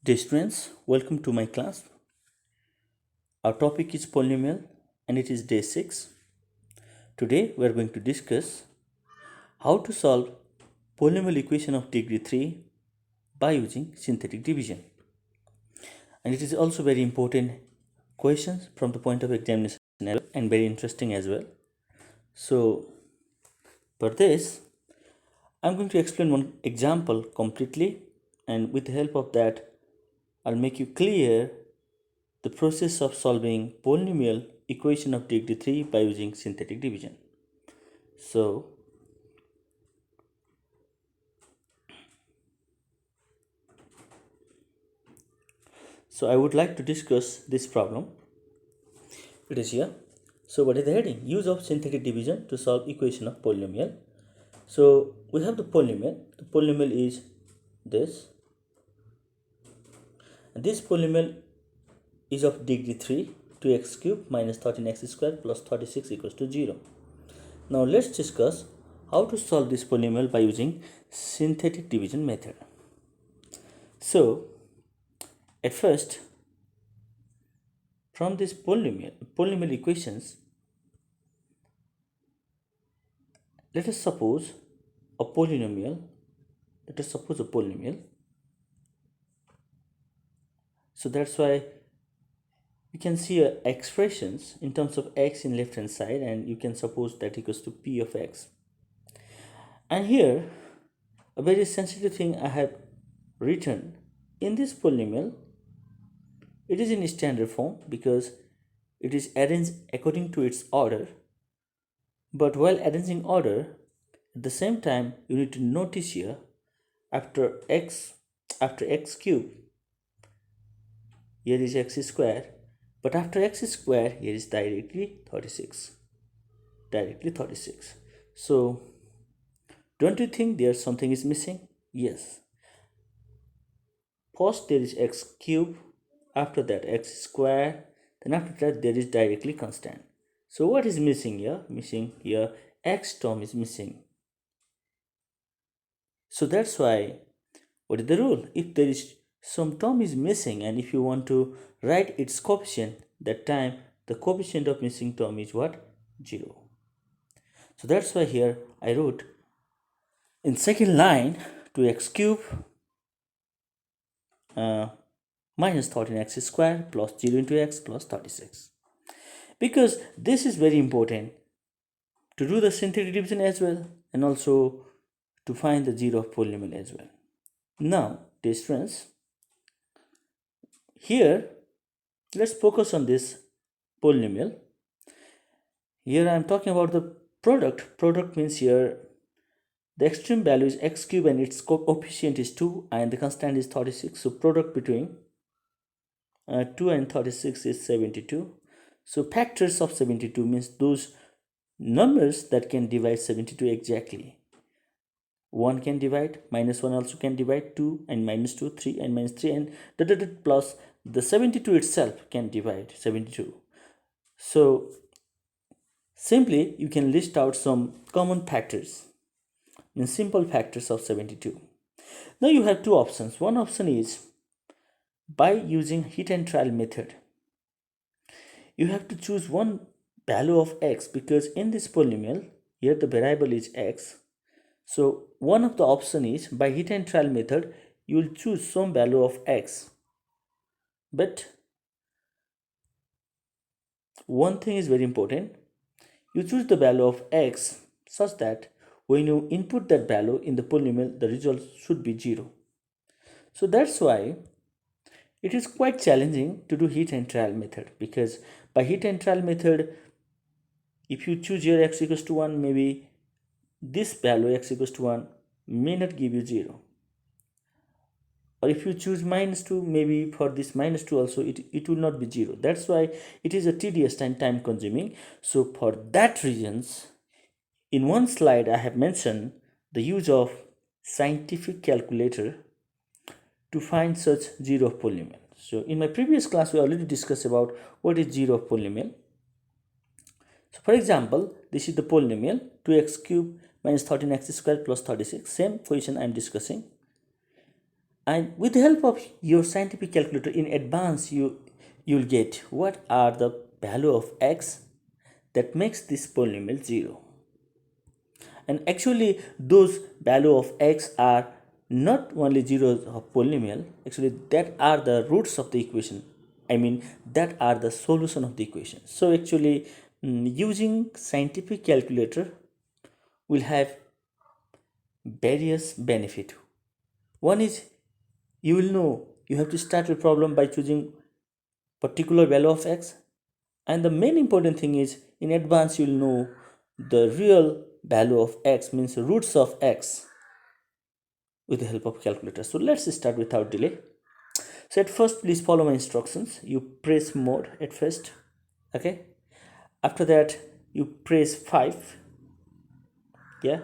Dear students, welcome to my class. Our topic is polynomial and it is day 6. Today we are going to discuss how to solve polynomial equation of degree 3 by using synthetic division. And it is also very important questions from the point of examination and very interesting as well. So for this, I'm going to explain one example completely, and with the help of that, I'll make you clear the process of solving polynomial equation of degree 3 by using synthetic division. So I would like to discuss this problem. It is here. So what is the heading? Use of synthetic division to solve equation of polynomial. So we have the polynomial. The polynomial is this. And this polynomial is of degree 3, 2x cubed minus 13x squared plus 36 equals to 0. Now let's discuss how to solve this polynomial by using synthetic division method. So at first, from this polynomial equations, let us suppose a polynomial. So that's why we can see expressions in terms of x in left hand side, and you can suppose that equals to p of x. And here a very sensitive thing I have written in this polynomial. It is in standard form because it is arranged according to its order. But while arranging order, at the same time you need to notice here after x cube, here is x square, but after x square here is directly 36. So don't you think there something is missing? Yes. First there is x cube, after that x square, then after that there is directly constant. So what is missing here? X term is missing. So that's why, what is the rule? If there is some term is missing and if you want to write its coefficient, that time the coefficient of missing term is what? 0. So that's why here I wrote in second line 2x cube minus 13x square plus 0 into x plus 36. Because this is very important to do the synthetic division as well, and also to find the 0 of polynomial as well. Now, dear students, here let's focus on this polynomial. Here I am talking about the product. Product means here the extreme value is x cube and its coefficient is 2 and the constant is 36. So product between 2 and 36 is 72. So factors of 72 means those numbers that can divide 72 exactly. 1 can divide, minus 1 also can divide, 2 and minus 2, 3 and minus 3, and plus the 72 itself can divide 72. So simply you can list out some common factors, means simple factors of 72. Now you have two options. One option is by using heat and trial method. You have to choose one value of x because in this polynomial here the variable is x. So one of the option is by heat and trial method you will choose some value of x. But one thing is very important. You choose the value of x such that when you input that value in the polynomial, the result should be 0. So that's why it is quite challenging to do heat and trial method, because by heat and trial method, if you choose here x equals to 1, maybe this value x equals to 1 may not give you 0. Or if you choose minus 2, maybe for this minus 2 also it will not be 0. That's why it is a tedious and time consuming. So for that reasons, in one slide I have mentioned the use of scientific calculator to find such 0 of polynomial. So in my previous class we already discussed about what is 0 of polynomial. So for example, this is the polynomial 2x cube minus 13x square plus 36. Same question I am discussing. And with the help of your scientific calculator in advance, you'll get what are the value of x that makes this polynomial 0. And actually those value of x are not only zeros of polynomial, actually that are the roots of the equation. I mean that are the solution of the equation. So actually using scientific calculator will have various benefit. One is you will know you have to start your problem by choosing particular value of x, and the main important thing is in advance you'll know the real value of x, means roots of x, with the help of calculator. So let's start without delay. So at first please follow my instructions. You press mode at first, okay? After that you press 5, yeah?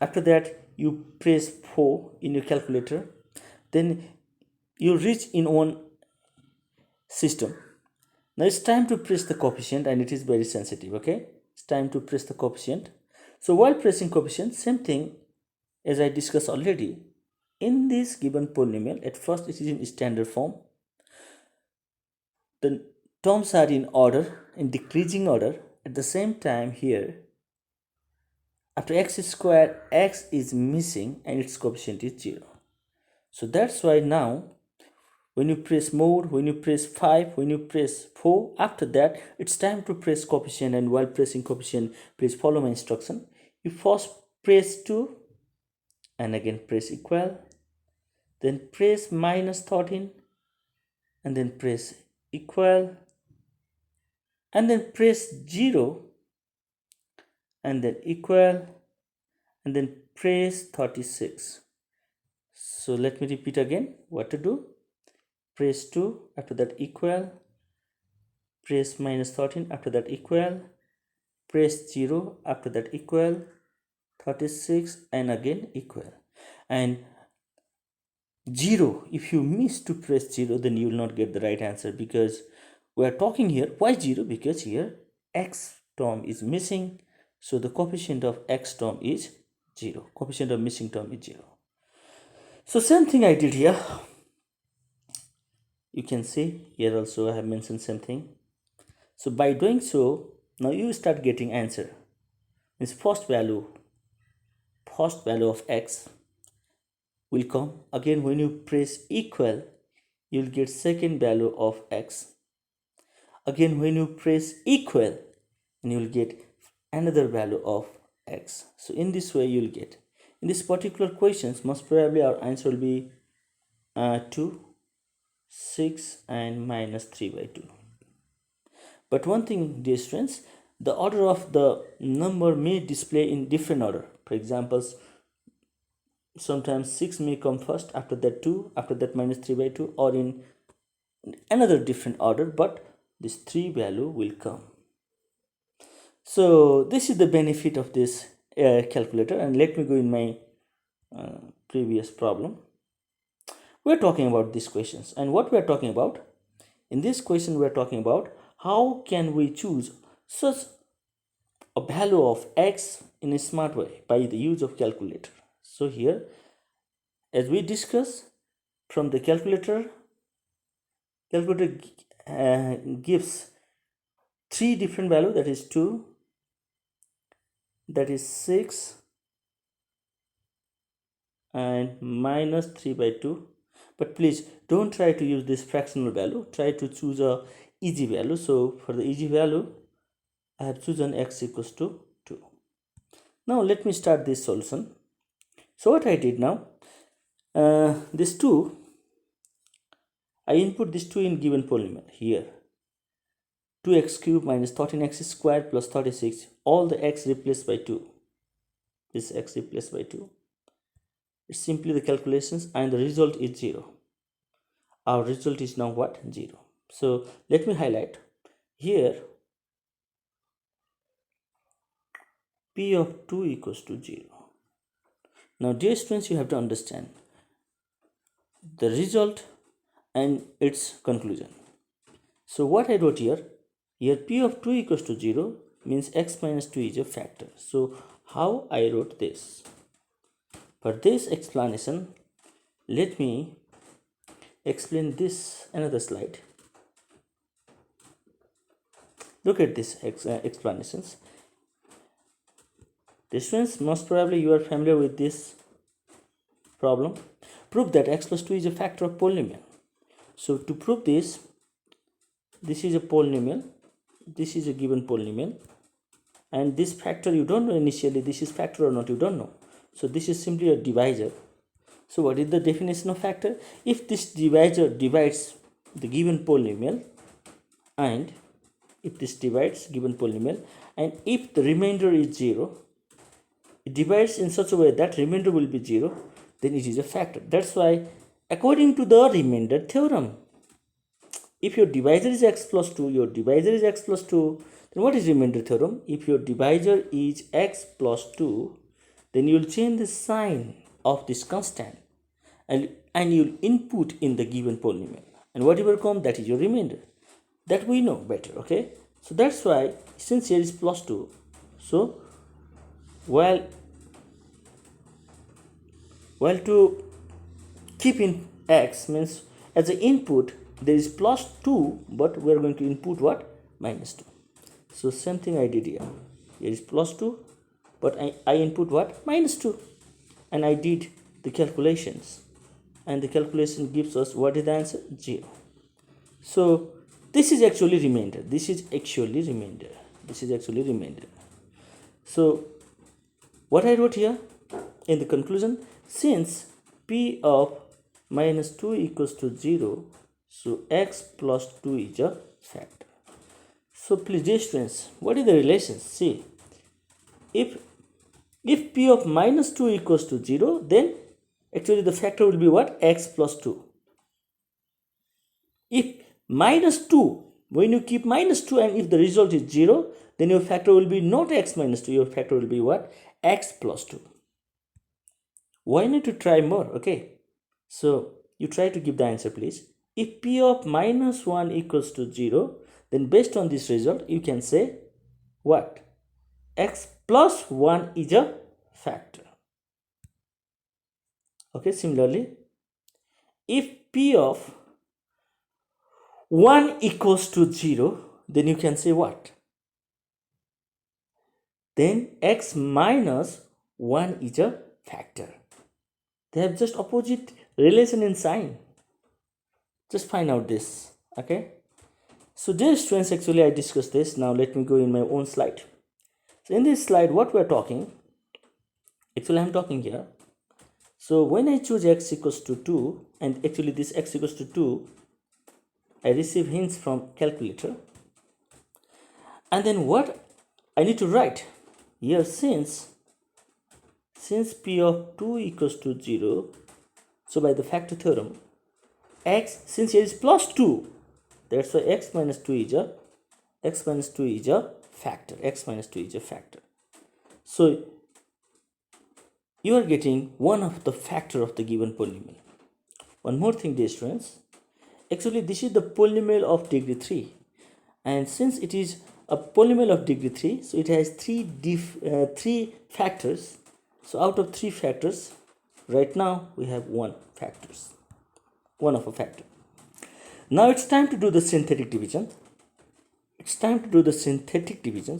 After that you press 4 in your calculator. Then you reach in one system. Now it's time to press the coefficient, and it is very sensitive, okay? It's time to press the coefficient. So while pressing coefficient, same thing as I discussed already. In this given polynomial, at first it is in standard form. The terms are in order, in decreasing order. At the same time here, after x squared, x is missing and its coefficient is 0. So that's why now when you press mode, when you press 5, when you press 4, after that it's time to press coefficient, and while pressing coefficient please follow my instruction. You first press 2 and again press equal, then press minus 13 and then press equal, and then press 0 and then equal, and then press 36. So let me repeat again what to do. Press 2, after that equal, press minus 13, after that equal, press 0, after that equal, 36 and again equal. And 0, if you miss to press 0, then you will not get the right answer, because we are talking here why 0, because here x term is missing, so the coefficient of x term is 0, coefficient of missing term is 0. So same thing I did here. You can see here also I have mentioned same thing. So by doing so, now you start getting answer. Means first value of x will come. Again when you press equal, you'll get second value of x. Again when you press equal, and you'll get another value of x. So in this way you'll get, in this particular questions, most probably our answer will be 2, 6 and minus 3 by 2. But one thing, dear students, the order of the number may display in different order. For example, sometimes 6 may come first, after that 2, after that minus 3 by 2, or in another different order, but this 3 value will come. So this is the benefit of this calculator. And let me go in my previous problem. We're talking about these questions, and what we are talking about in this question, we are talking about how can we choose such a value of x in a smart way by the use of calculator. So here, as we discuss, from the calculator gives 3 different values, that is 2, that is 6 and minus 3 by 2. But please don't try to use this fractional value, try to choose a easy value. So for the easy value I have chosen x equals to 2. Now let me start this solution. So what I did now, this 2, I input this 2 in given polynomial here, 2x cubed minus 13x squared plus 36, all the x replaced by 2, this x replaced by 2. It's simply the calculations, and the result is 0. Our result is now what? 0. So let me highlight here, p of 2 equals to 0. Now dear students, you have to understand the result and its conclusion. So what I wrote here p of 2 equals to 0 means x minus 2 is a factor. So how I wrote this? For this explanation, let me explain this another slide. Look at this explanations. Students, most probably you are familiar with this problem. Prove that x plus 2 is a factor of polynomial. So to prove this, this is a polynomial, this is a given polynomial, and this factor you don't know initially, this is factor or not, you don't know. So this is simply a divisor. So what is the definition of factor? If this divisor divides the given polynomial, and if this divides given polynomial, and if the remainder is 0, it divides in such a way that remainder will be 0, then it is a factor. That's why according to the remainder theorem, if your divisor is x plus 2, your divisor is x plus 2, then what is remainder theorem? If your divisor is x plus 2, then you will change the sign of this constant, and you'll input in the given polynomial, and whatever comes, that is your remainder. That we know better, okay? So that's why, since here is plus 2, so while to keep in x means as an input there is plus 2, but we are going to input what? Minus 2. So same thing I did here. Here is plus 2, but I input what? Minus 2, and I did the calculations, and the calculation gives us what is the answer? 0. So this is actually remainder. This is actually remainder. This is actually remainder. So what I wrote here in the conclusion, since p of minus 2 equals to 0, so x plus 2 is a factor. So please, dear students, what is the relation? See, if p of minus 2 equals to 0, then actually the factor will be what? X plus 2. If minus 2, when you keep minus 2 and if the result is 0, then your factor will be not x minus 2, your factor will be what? X plus 2. Why not to try more? Okay, so you try to give the answer, please. If p of minus 1 equals to 0, then based on this result, you can say what? X plus 1 is a factor. Okay, similarly, if p of 1 equals to 0, then you can say what? Then x minus 1 is a factor. They have just opposite relation in sign. Just find out this, okay? So dear students, actually I discussed this. Now let me go in my own slide. So in this slide, what we're talking, actually I'm talking here. So when I choose x equals to 2, and actually this x equals to 2, I receive hints from calculator. And then what I need to write here, since p of 2 equals to 0, so by the factor theorem, x, since here is plus 2, that's why x minus 2 is a factor. X minus 2 is a factor. So you are getting one of the factor of the given polynomial. One more thing, dear students, actually this is the polynomial of degree 3, and since it is a polynomial of degree 3, so it has three factors. So out of 3 factors, right now we have one of a factor. Now it's time to do the synthetic division.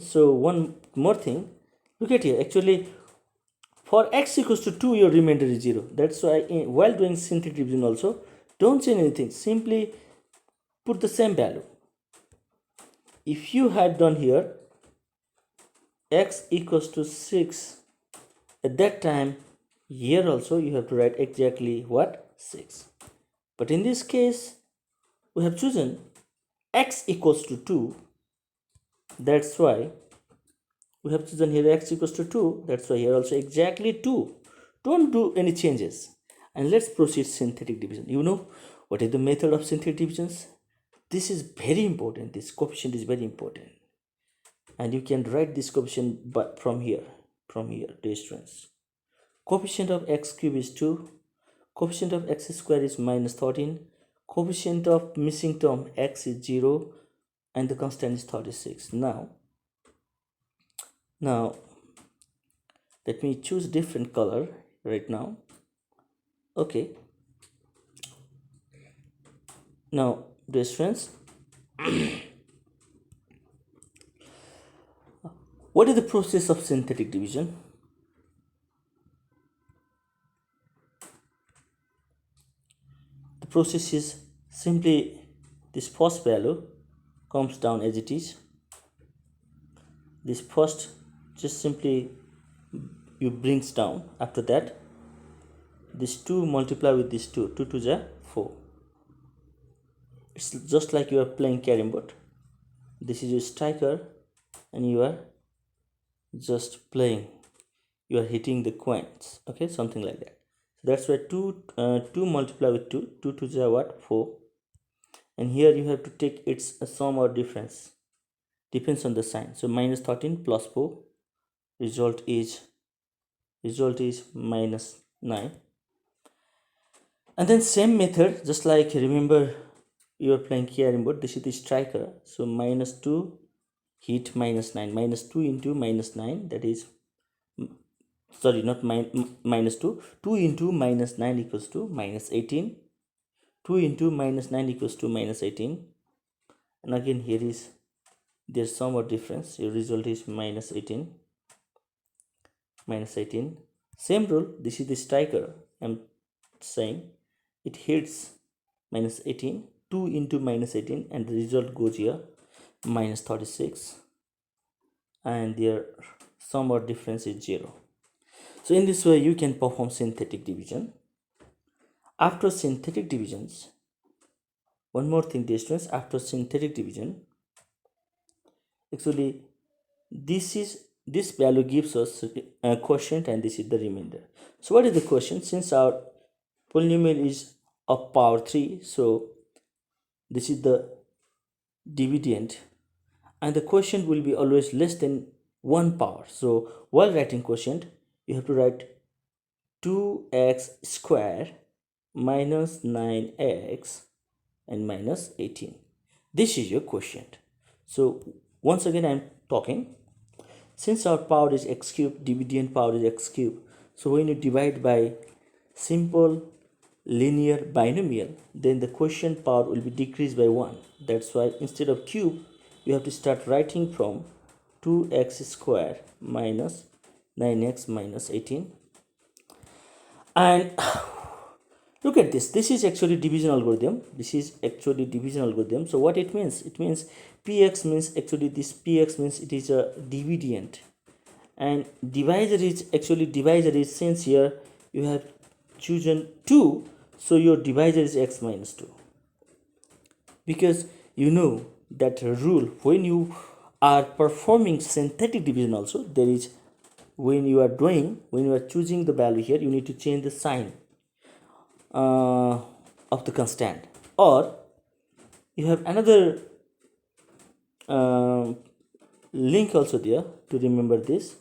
So one more thing, look at here. Actually, for x equals to 2, your remainder is 0. That's why while doing synthetic division also, don't change anything. Simply put the same value. If you had done here x equals to 6, at that time, here also you have to write exactly what? 6. But in this case, we have chosen x equals to 2. That's why we have chosen here x equals to 2. That's why here also exactly 2. Don't do any changes. And let's proceed synthetic division. You know what is the method of synthetic divisions? This is very important. This coefficient is very important. And you can write this coefficient but from here, dear students. Coefficient of x cube is 2. Coefficient of x square is minus 13. Coefficient of missing term x is 0. And the constant is 36. Now let me choose different color right now. Okay, Now dear friends, what is the process of synthetic division? The process is simply this first value comes down as it is. This first just simply you brings down. After that, this 2 multiply with this 2, 2 to the 4. It's just like you are playing carrom board. This is your striker and you are just playing. You are hitting the coins, okay, something like that. That's why 2 multiply with 2, 2 to the what, 4. And here you have to take its sum or difference, depends on the sign. So minus 13 plus 4, result is minus 9. And then same method, just like remember you are playing carrom board, this is the striker. So minus 2 hit minus 9, minus 2 into minus 9, that is, sorry, not minus 2, 2 into minus 9 equals to minus 18, 2 into minus 9 equals to minus 18. And again here is there's some more difference, your result is minus 18, minus 18. Same rule, this is the striker, I'm saying it hits minus 18, 2 into minus 18, and the result goes here minus 36, and their sum or difference is 0. So in this way you can perform synthetic division. After synthetic divisions, one more thing dear students, after synthetic division, actually this value gives us a quotient and this is the remainder. So what is the quotient? Since our polynomial is of power 3, so this is the dividend, and the quotient will be always less than 1 power. So while writing quotient, you have to write 2x square minus 9x and minus 18. This is your quotient. So once again I'm talking, since our power is x cube, dividend power is x cube, so when you divide by simple linear binomial, then the quotient power will be decreased by 1. That's why instead of cube, you have to start writing from 2x square minus 9x minus 18. And look at this, this is actually division algorithm. So what it means? It means px means actually this px means it is a dividend, and divisor is since here you have chosen 2, so your divisor is x minus 2, because you know that rule when you are performing synthetic division also, there is when you are choosing the value here, you need to change the sign of the constant, or you have another link also there to remember this.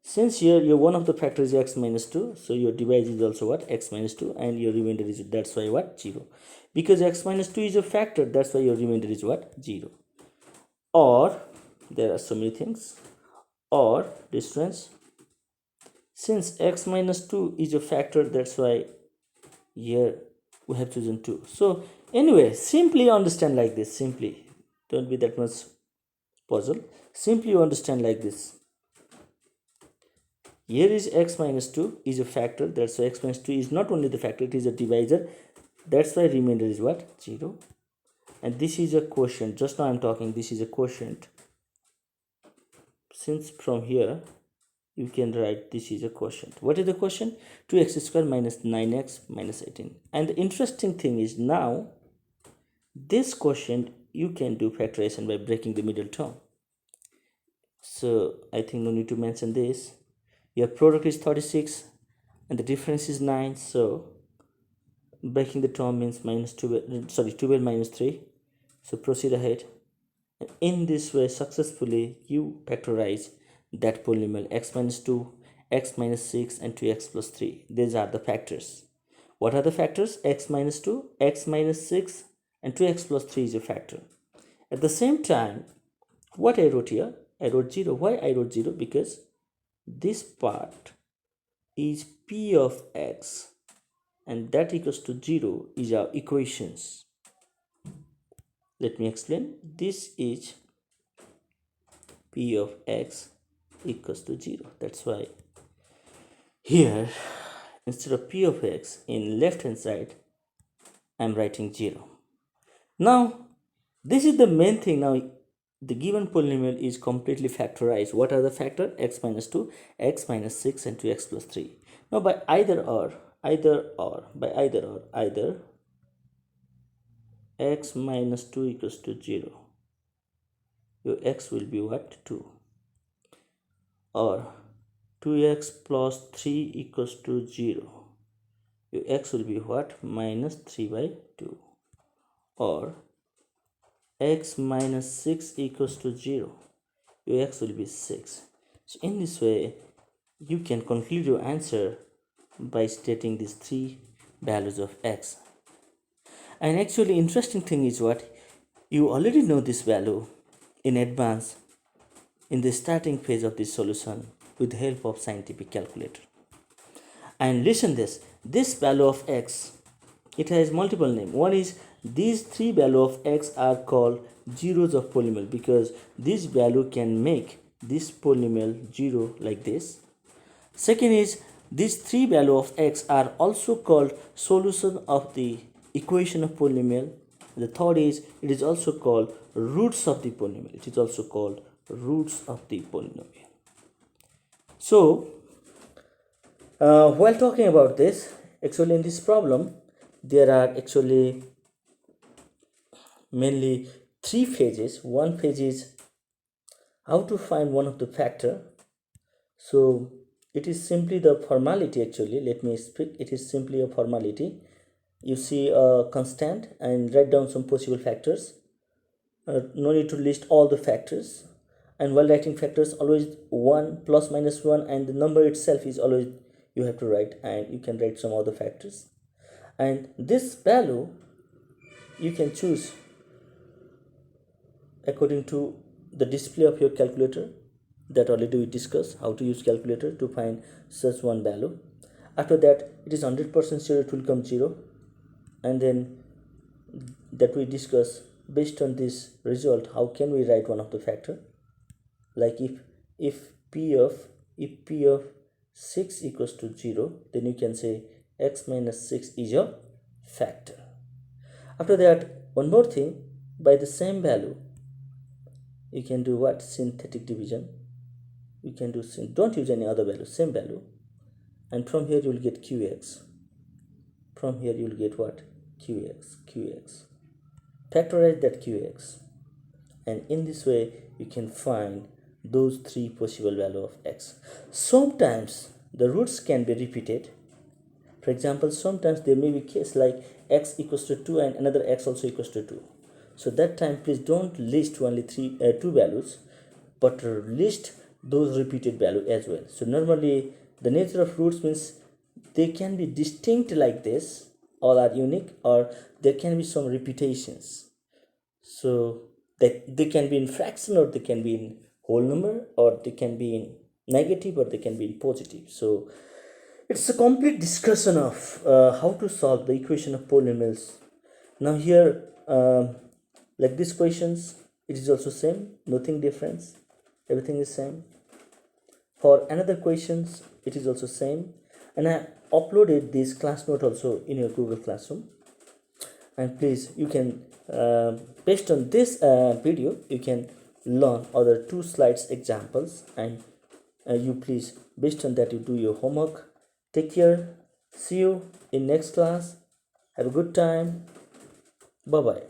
Since here your one of the factor is x minus 2, so your divisor is also what, x minus 2, and your remainder is, that's why what, 0, because x minus 2 is a factor, that's why your remainder is what, 0. Or there are so many things, or distance, since x minus 2 is a factor, that's why here we have chosen 2. So anyway, simply understand like this, simply don't be that much puzzle, simply you understand like this. Here is x minus 2 is a factor, that's why x minus 2 is not only the factor, it is a divisor, that's why remainder is what, 0. And this is a quotient, just now I'm talking, this is a quotient. Since from here you can write this is a quotient. What is the quotient? 2x square minus 9x minus 18. And the interesting thing is, now this quotient you can do factorization by breaking the middle term. So I think no need to mention this. Your product is 36 and the difference is 9, so breaking the term means minus 12, sorry, 12 minus 3. So proceed ahead, and in this way successfully you factorize that polynomial x minus 2, x minus 6 and 2x plus 3. These are the factors. What are the factors? X minus 2, x minus 6 and 2x plus 3 is a factor. At the same time, what I wrote here, I wrote 0. Why I wrote 0? Because this part is p of x and that equals to 0 is our equations. Let me explain. This is p of x equals to 0. That's why here, instead of p of x in left hand side, I'm writing 0. Now, this is the main thing. Now, the given polynomial is completely factorized. What are the factors? X minus 2, x minus 6, and 2x plus 3. Now, by either or, either x minus 2 equals to 0, your x will be what? 2. Or 2x plus 3 equals to 0, your x will be what? Minus 3 by 2. Or x minus 6 equals to 0, your x will be 6. So in this way, you can conclude your answer by stating these three values of x. And actually interesting thing is what? You already know this value in advance in the starting phase of this solution with the help of scientific calculator. And listen this value of x, it has multiple name. One is these three value of x are called zeros of polynomial because this value can make this polynomial 0 like this. Second is these three value of x are also called solution of the equation of polynomial. The third is it is also called roots of the polynomial. It is also called roots of the polynomial. So while talking about this, actually in this problem there are actually mainly three phases. One phase is how to find one of the factor. So it is simply the formality. Actually, let me speak, it is simply a formality. You see a constant and write down some possible factors. No need to list all the factors, and while writing factors, always 1 plus minus 1 and the number itself is always you have to write, and you can write some other factors. And this value you can choose according to the display of your calculator. That already we discussed how to use calculator to find such one value. After that, it is 100% sure it will come 0, and then that we discuss based on this result how can we write one of the factor. Like if p of 6 equals to 0, then you can say x minus 6 is a factor. After that, one more thing, by the same value you can do what? Synthetic division. You can do don't use any other value, same value, and from here you will get qx. From here you will get what? qx. Factorize that qx, and in this way you can find those three possible value of x. Sometimes the roots can be repeated. For example, sometimes there may be case like x equals to 2 and another x also equals to 2. So that time please don't list only two values, but list those repeated value as well. So normally the nature of roots means they can be distinct like this, all are unique, or there can be some repetitions. So they can be in fraction, or they can be in whole number, or they can be in negative, or they can be in positive. So it's a complete discussion of how to solve the equation of polynomials. Now here like these questions, it is also same, nothing difference, everything is same. For another questions, it is also same, and I uploaded this class note also in your Google Classroom. And please, you can based on this video you can learn other 2 slides examples, and you please based on that you do your homework. Take care, see you in next class, have a good time, bye bye.